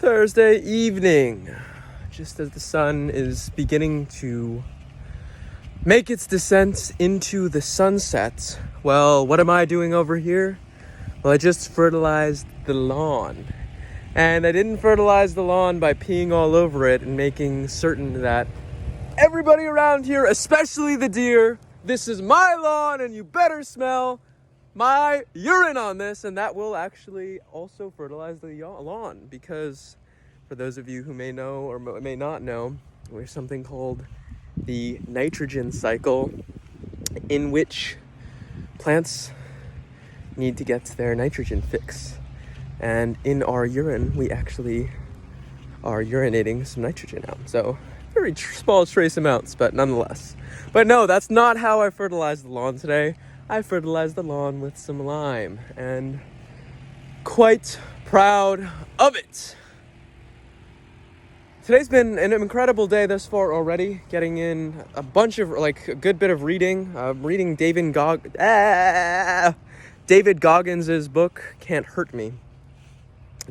Thursday evening, just as the sun is beginning to make its descent into the sunset. Well, what am I doing over here? Well, I just fertilized the lawn. And I didn't fertilize the lawn by peeing all over it and making certain that everybody around here, especially the deer, this is my lawn and you better smell my urine on this, and that will actually also fertilize the lawn, because for those of you who may know or may not know, there's something called the nitrogen cycle, in which plants need to get their nitrogen fix, and in our urine we actually are urinating some nitrogen out, so very small trace amounts, but nonetheless. But no, that's not how I fertilized the lawn today. I fertilized the lawn with some lime, and quite proud of it. Today's been an incredible day thus far already, getting in a bunch of, a good bit of reading. Reading David Goggins' book, Can't Hurt Me.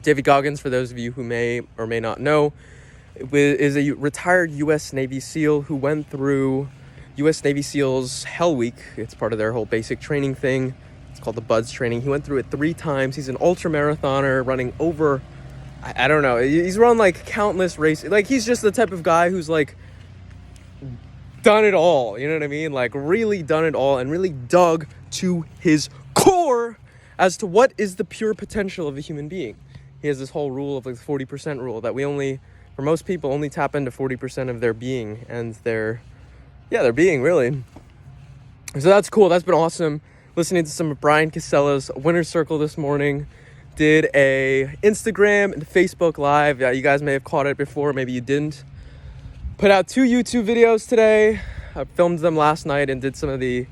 David Goggins, for those of you who may or may not know, is a retired U.S. Navy SEAL who went through U.S. Navy SEALs Hell Week. It's part of their whole basic training thing. It's called the BUDS training. He went through it 3 times. He's an ultra marathoner running over, I don't know. He's run countless races. He's just the type of guy who's done it all. You know what I mean? Really done it all and really dug to his core as to what is the pure potential of a human being. He has this whole rule of the 40% rule that for most people, only tap into 40% of their being and their being, really. So that's cool. That's been awesome. Listening to some of Brian Casella's Winner's Circle this morning. Did a Instagram and Facebook Live. Yeah, you guys may have caught it before. Maybe you didn't. Put out 2 YouTube videos today. I filmed them last night and did some of the...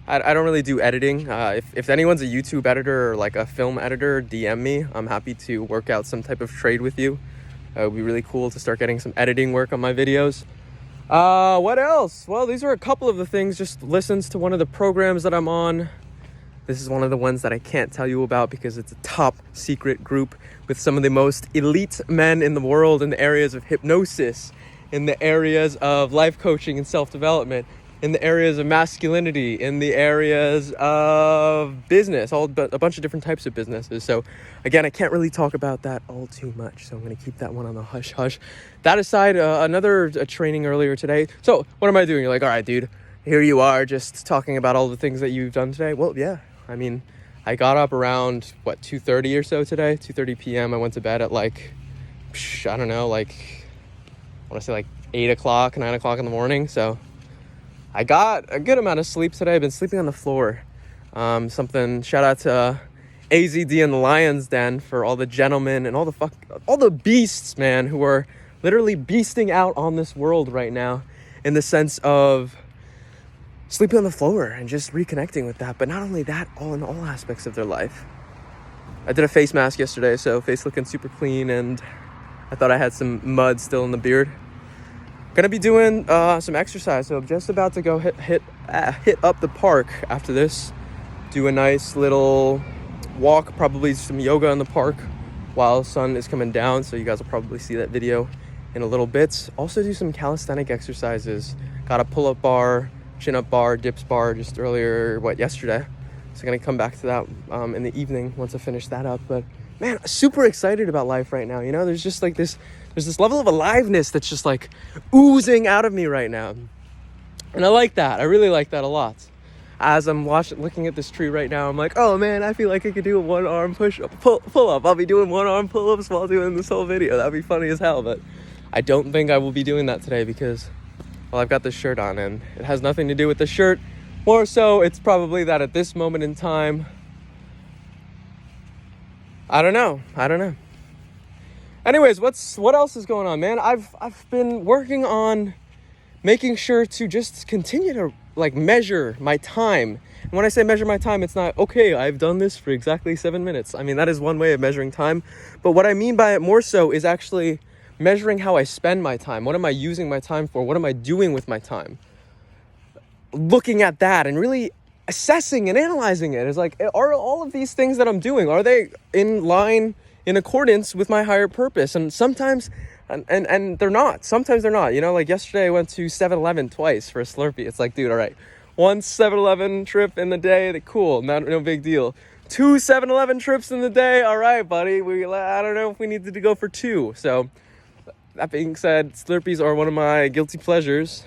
I don't really do editing. If anyone's a YouTube editor or a film editor, DM me. I'm happy to work out some type of trade with you. It would be really cool to start getting some editing work on my videos. What else? Well, these are a couple of the things. Just listens to one of the programs that I'm on. This is one of the ones that I can't tell you about because it's a top secret group with some of the most elite men in the world in the areas of hypnosis, in the areas of life coaching and self-development, in the areas of masculinity, in the areas of business, a bunch of different types of businesses. So again, I can't really talk about that all too much, so I'm going to keep that one on the hush hush. That aside, another training earlier today. So what am I doing? You're like, all right, dude, here you are just talking about all the things that you've done today. Well, yeah, I mean, I got up around 2:30 or so today, 2:30 p.m. I went to bed at I don't know, I want to say 8 o'clock, 9 o'clock in the morning. So I got a good amount of sleep today. I've been sleeping on the floor. Shout out to AZD and the Lion's Den for all the gentlemen and all the beasts, man, who are literally beasting out on this world right now in the sense of sleeping on the floor and just reconnecting with that. But not only that, in all aspects of their life. I did a face mask yesterday, so face looking super clean, and I thought I had some mud still in the beard. Gonna be doing some exercise, so I'm just about to go hit up the park after this. Do a nice little walk, probably some yoga in the park while the sun is coming down, so you guys will probably see that video in a little bit. Also do some calisthenic exercises. Got a pull-up bar, chin-up bar, dips bar just earlier, yesterday. So I'm gonna come back to that in the evening once I finish that up. But man, super excited about life right now. You know, there's just there's this level of aliveness that's just oozing out of me right now. And I like that. I really like that a lot. As I'm looking at this tree right now, I'm like, oh man, I feel like I could do a 1-arm pull-up. I'll be doing 1-arm pull-ups while doing this whole video. That'd be funny as hell, but I don't think I will be doing that today because, well, I've got this shirt on and it has nothing to do with the shirt. More so, it's probably that at this moment in time, I don't know. Anyways, what else is going on, man? I've been working on making sure to just continue to measure my time. And when I say measure my time, it's not, okay, I've done this for exactly 7 minutes. I mean, that is one way of measuring time. But what I mean by it more so is actually measuring how I spend my time. What am I using my time for? What am I doing with my time? Looking at that and really assessing and analyzing it is are all of these things that I'm doing, are they in line in accordance with my higher purpose. And sometimes, and they're not. Sometimes they're not. You know, like yesterday I went to 7-Eleven twice for a Slurpee. It's like, dude, all right, one 7-Eleven trip in the day, cool, no big deal. 2 7-Eleven trips in the day, all right, buddy. I don't know if we needed to go for 2. So that being said, Slurpees are one of my guilty pleasures.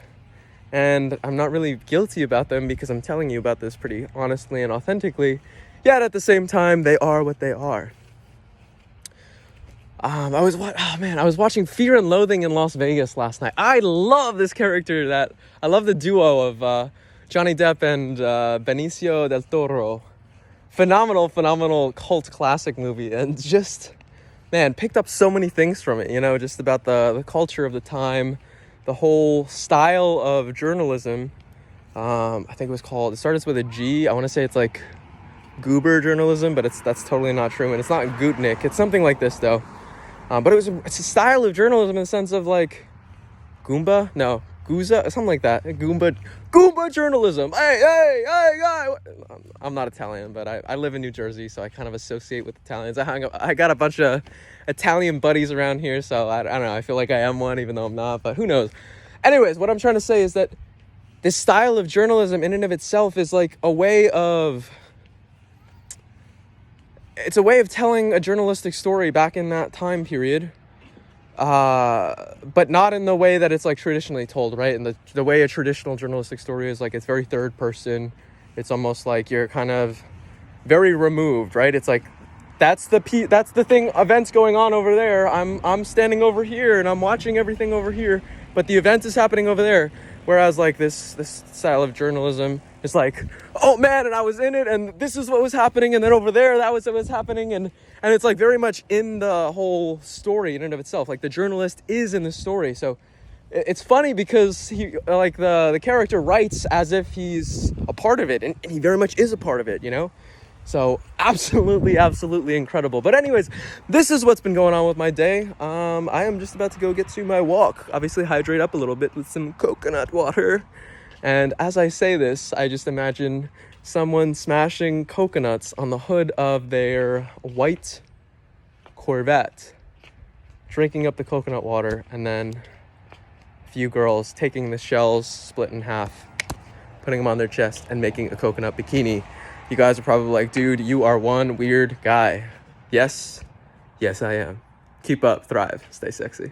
And I'm not really guilty about them because I'm telling you about this pretty honestly and authentically. Yet at the same time, they are what they are. I was watching Fear and Loathing in Las Vegas last night. I love this character. I love the duo of Johnny Depp and Benicio del Toro. Phenomenal cult classic movie, and just, man, picked up so many things from it. You know, just about the culture of the time, the whole style of journalism. I think it starts with a G. I want to say it's like goober journalism, but that's totally not true, and it's not Gutnick. It's something like this though. But it's a style of journalism in the sense of like Goomba, something like that. Goomba journalism. Hey, guy. I'm not Italian, but I live in New Jersey, so I kind of associate with Italians. I got a bunch of Italian buddies around here, so I don't know. I feel like I am one, even though I'm not, but who knows? Anyways, what I'm trying to say is that this style of journalism in and of itself is like it's a way of telling a journalistic story back in that time period, but not in the way that it's like traditionally told, right? And the way a traditional journalistic story is, like, it's very third person. It's almost like you're kind of very removed, right? It's like that's the thing, events going on over there. I'm standing over here and I'm watching everything over here, but the event is happening over there. Whereas like this style of journalism is like, oh man, and I was in it, and this is what was happening, and then over there that was what was happening, and it's like very much in the whole story in and of itself. Like the journalist is in the story. So it's funny because he, like, the character writes as if he's a part of it, and he very much is a part of it, you know? So absolutely incredible. But anyways, this is what's been going on with my day. I am just about to go get to my walk. Obviously hydrate up a little bit with some coconut water. And as I say this, I just imagine someone smashing coconuts on the hood of their white Corvette, drinking up the coconut water, and then a few girls taking the shells split in half, putting them on their chest, and making a coconut bikini. You guys are probably like, dude, you are one weird guy. Yes, I am. Keep up, thrive, stay sexy.